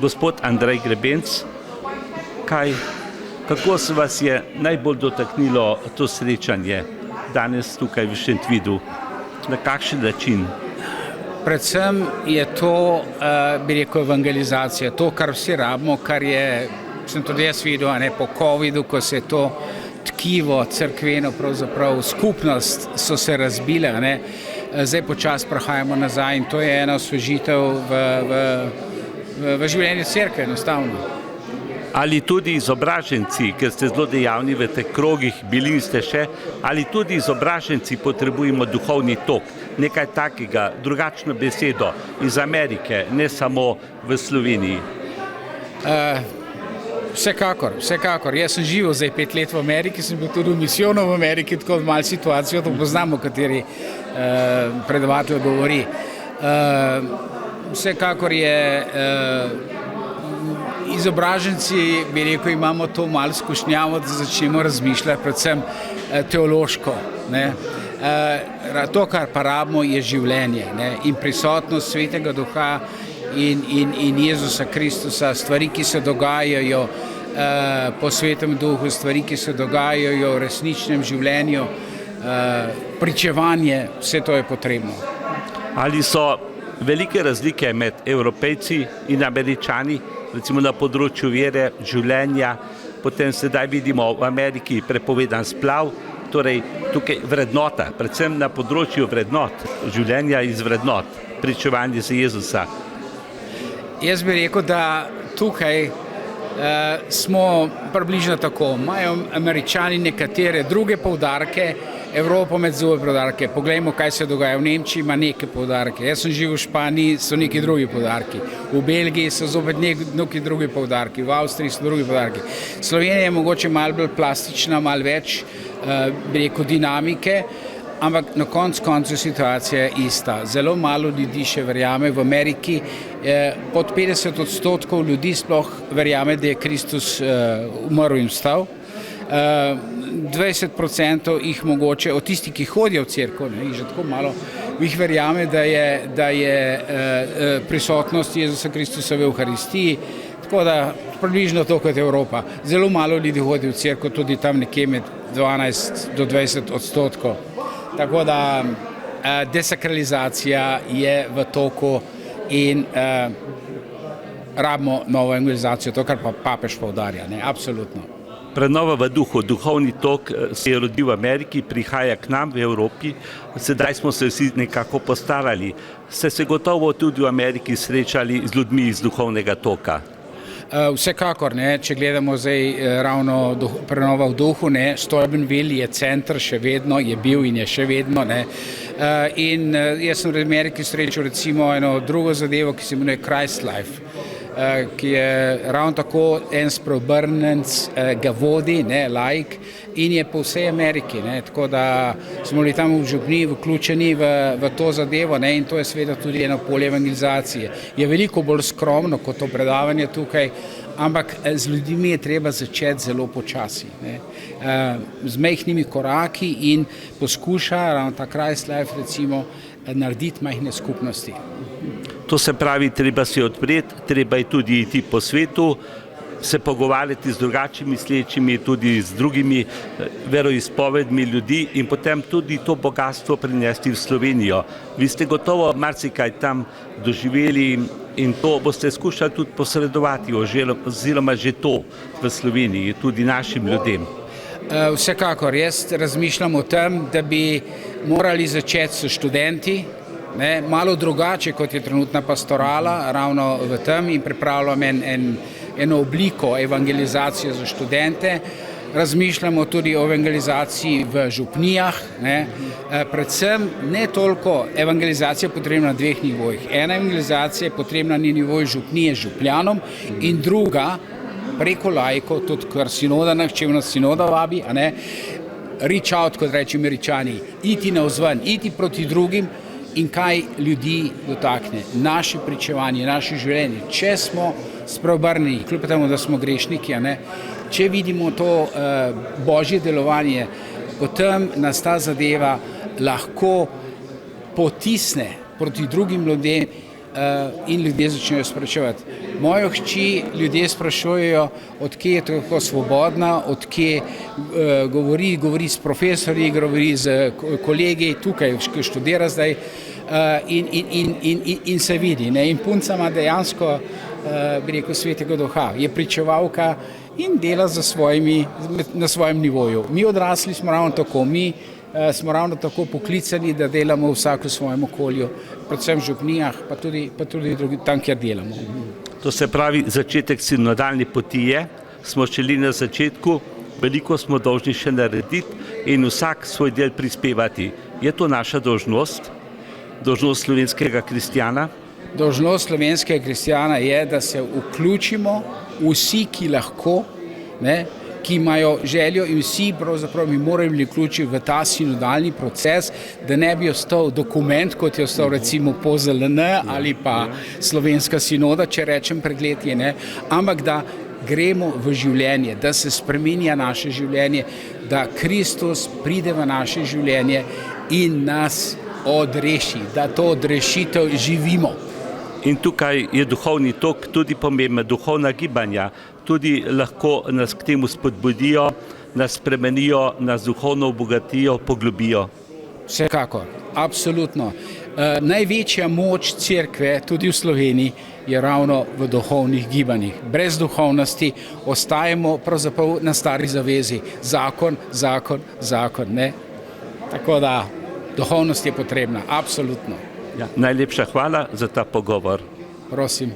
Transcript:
Gospod Andrej Grebenc, kako se vas je najbolj dotaknilo to srečanje danes tukaj v Šentvidu? Na kakšen način? Predvsem je to, bi rekel, evangelizacija, to, kar vsi rabimo, kar sem tudi jaz videl, po covidu, ko se je to tkivo, cerkveno, pravzaprav skupnost so se razbile, zdaj počasi prehajamo nazaj in to je ena osvežitev v življenju cerkve, enostavno. Ali tudi izobraženci, ker ste zelo dejavni v teh krogih, bili ste še, ali tudi izobraženci potrebujemo duhovni tok, nekaj takega, drugačno besedo iz Amerike, ne samo v Sloveniji? Vsekakor. Jaz sem živel zdaj 5 let v Ameriki, sem bil tudi v misijonu v Ameriki, tako malo situacijo, to poznamo, o kateri predavatelj govori. Vsekakor je izobraženci, bi rekel, imamo to malo skušnjavo, da začnemo razmišljati, predvsem teološko. To, kar pa rabimo, je življenje in prisotnost Svetega Duha in Jezusa Kristusa, stvari, ki se dogajajo po Svetem Duhu, stvari, ki se dogajajo v resničnem življenju, pričevanje, vse to je potrebno. Ali so velike razlike med Evropejci in Američani, recimo na področju vere, življenja, potem sedaj vidimo v Ameriki prepovedan splav, torej tukaj vrednota, predvsem na področju vrednot, življenja iz vrednot, pričevanje za Jezusa. Jaz bi rekel, da tukaj smo približno tako. Imajo Američani nekatere druge poudarke, Evropa med druge poudarke. Poglejmo, kaj se dogaja v Nemčiji, ima neke poudarke. Jaz sem živel v Španiji, so neki drugi poudarki. V Belgiji so zopet neki drugi poudarki, v Avstriji so drugi poudarki. Slovenija je mogoče malo bolj plastična, malo več, bi rekel, dinamike, ampak na koncu situacija je ista. Zelo malo ljudi še verjame. V Ameriki pod 50% ljudi sploh verjame, da je Kristus umrl in vstal. 20% jih mogoče, od tistih, ki hodijo v cerkev, jih že tako malo, jih verjame, da je prisotnost Jezusa Kristusa v Evharistiji, tako da približno to kot Evropa. Zelo malo ljudi hodi v cerkev, tudi tam nekje med 12 do 20%. Tako da desakralizacija je v toku in rabimo novo evangelizacijo, to, kar pa papež poudarja, absolutno. Prenova v duhu, duhovni tok se je rodil v Ameriki, prihaja k nam v Evropi, sedaj smo se vsi nekako postarali. Ste se gotovo tudi v Ameriki srečali z ljudmi iz duhovnega toka? Vsekakor, če gledamo zdaj ravno prenova v duhu, Steubenville je center še vedno, je bil in je še vedno. In jaz sem v Ameriki srečal recimo eno drugo zadevo, ki se imenuje Christ Life, ki je ravno tako en spreobrnenec ga vodi, laik, in je po vsej Ameriki, tako da smo bili tam v župniji vključeni v to zadevo, in to je seveda tudi eno polje evangelizacije. Je veliko bolj skromno kot to predavanje tukaj, ampak z ljudmi je treba začeti zelo počasi, z majhnimi koraki in poskuša ravno ta Christ Life recimo narediti majhne skupnosti. To se pravi, treba se odpreti, treba je tudi iti po svetu, se pogovarjati z drugačnimi mislečimi, tudi z drugimi veroizpovedmi ljudi in potem tudi to bogatstvo prinesti v Slovenijo. Vi ste gotovo marsikaj tam doživeli in to boste skušali tudi posredovati oziroma že to v Sloveniji, tudi našim ljudem. Vsekakor, jaz razmišljam o tem, da bi morali začeti s študenti, malo drugače, kot je trenutna pastorala, ravno v tem in pripravljam eno obliko evangelizacije za študente. Razmišljamo tudi o evangelizaciji v župnijah, predvsem ne toliko evangelizacija potrebna na 2 nivojih. Ena evangelizacija je potrebna na nivoju župnije župljanom in druga preko laikov, tudi kar sinoda, če nas sinoda vabi, reach out, kot reči Američani, iti navzven, iti proti drugim in kaj ljudi dotakne. Naše pričevanje, naše življenje, če smo spreobrnjeni, kljub temu, da smo grešniki, če vidimo to božje delovanje, potem nas ta zadeva lahko potisne proti drugim ljudem in ljudje začnejo spraševati. Mojo hči ljudje sprašujejo, odkje je tako svobodna, odkje govori s profesorji, govori z kolegi tukaj, ki študira zdaj in se vidi. Ne? In punca ima dejansko, bi rekel, svetega duha, je pričevalka in dela na svojem nivoju. Mi odrasli smo ravno tako, smo ravno tako poklicani, da delamo vsak v svojem okolju, predvsem v župnijah, pa tudi tam, kjer delamo. To se pravi, začetek sinodalne poti je, smo šele na začetku, veliko smo dolžni še narediti in vsak svoj del prispevati. Je to naša dolžnost? Dolžnost slovenskega kristjana? Dolžnost slovenskega kristjana je, da se vključimo vsi, ki lahko, ne, ki imajo željo in vsi pravzaprav mi morajo biti vključiti v ta sinodalni proces, da ne bi ostal dokument, kot je ostal recimo POZLN ali pa Slovenska sinoda, če rečem pregled, ne, ampak da gremo v življenje, da se spreminja naše življenje, da Kristus pride v naše življenje in nas odreši, da to odrešitev živimo. In tukaj je duhovni tok tudi pomemben, duhovna gibanja, tudi lahko nas k temu spodbudijo, nas spremenijo, nas duhovno obogatijo, poglobijo. Vsekakor, absolutno. Največja moč cerkve, tudi v Sloveniji, je ravno v duhovnih gibanjih. Brez duhovnosti ostajamo pravzaprav na stari zavezi. Zakon, zakon, zakon. Ne? Tako da duhovnost je potrebna, absolutno. Ja, najlepša hvala za ta pogovor. Prosim.